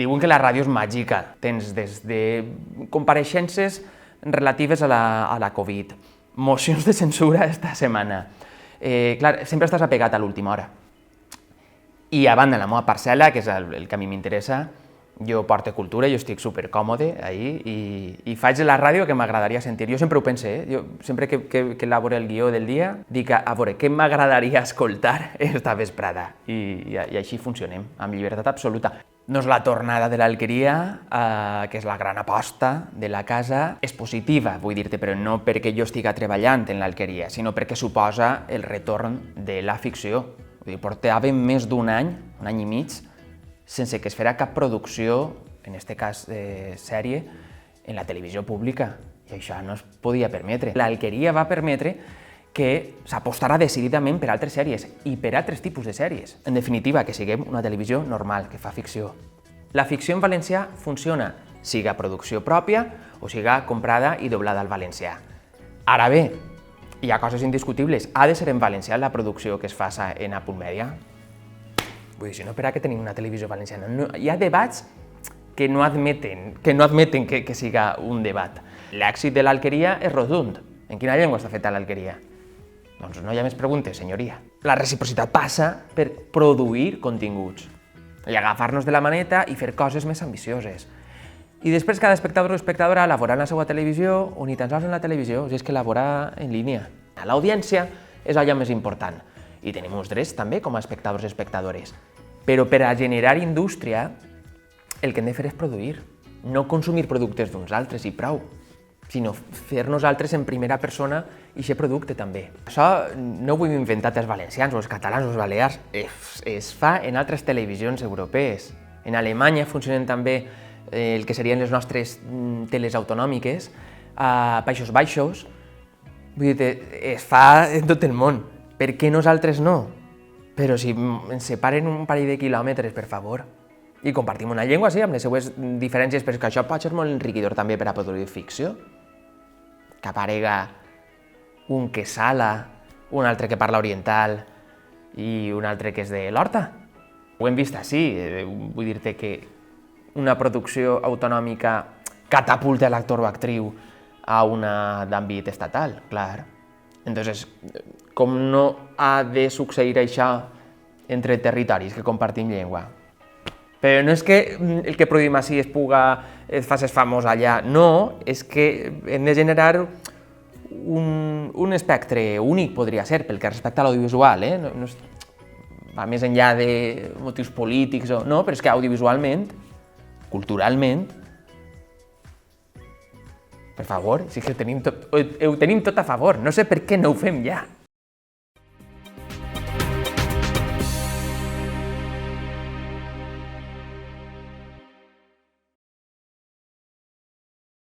Diuen que la ràdio és màgica. Tens des de compareixences relatives a la Covid, mocions de censura esta setmana. Clar, sempre estàs apegat a l'última hora. I a banda, la meva parcel·la, que és el que a mi m'interessa, jo porto cultura, jo estic supercòmode ahí i faig la ràdio que m'agradaria sentir. Jo sempre ho pense, jo sempre que elaboro el guió del dia, dic a veure què m'agradaria escoltar esta vesprada. I així funcionem, amb llibertat absoluta. No és la tornada de l'Alqueria, que és la gran aposta de la casa, és positiva, vull dir-te, però no perquè jo estigui treballant en l'Alqueria, sinó perquè suposa el retorn de la ficció. Portàvem més d'un any i mig, sense que es fera cap producció, en aquest cas sèrie, en la televisió pública. I això no es podia permetre. L'Alqueria va permetre que s'apostara decididament per altres sèries i per altres tipus de sèries. En definitiva, que siguem una televisió normal, que fa ficció. La ficció en valencià funciona, siga producció pròpia o siga comprada i doblada al valencià. Ara bé, hi ha coses indiscutibles. Ha de ser en valencià la producció que es faça en Apple Media? Vull dir, si no, per a què tenim una televisió valenciana? No, hi ha debats que no admeten que siga un debat. L'èxit de l'Alqueria és rotund. En quina llengua està feta l'Alqueria? Doncs no hi ha més preguntes, senyoria. La reciprocitat passa per produir continguts i agafar-nos de la maneta i fer coses més ambicioses. I després cada espectador o espectadora elaborar en la seva televisió o ni tan sols en la televisió, si és que elaborar en línia. L'audiència és allò més important i tenim uns drets també com a espectadors i espectadores. Però per a generar indústria el que hem de fer és produir, no consumir productes d'uns altres i prou, sinó fer nosaltres en primera persona aquest producte també. Això no ho hem inventat els valencians, o els catalans, o els balears, es fa en altres televisions europees. En Alemanya funcionen també el que serien les nostres teles autonòmiques, a Països Baixos, vull dir, es fa en tot el món. Per què nosaltres no? Però si ens separen un parell de quilòmetres, per favor, i compartim una llengua, sí, amb les seues diferències, però és que això pot ser molt enriquidor també per a produir ficció. Que aparega un que sala, un altre que parla oriental i un altre que és de l'Horta. Ho hem vist així, vull dir-te que una producció autonòmica catapulta l'actor o actriu a una d'àmbit estatal, clar. Entonces, com no ha de succeir això entre territoris que compartim llengua? Però no és que el que produïm així es faci famós allà, no, és que hem de generar un espectre únic, podria ser, pel que respecta a l'audiovisual, no va més enllà de motius polítics, no, però és que audiovisualment, culturalment, per favor, sí que ho tenim tot a favor, no sé per què no ho fem ja.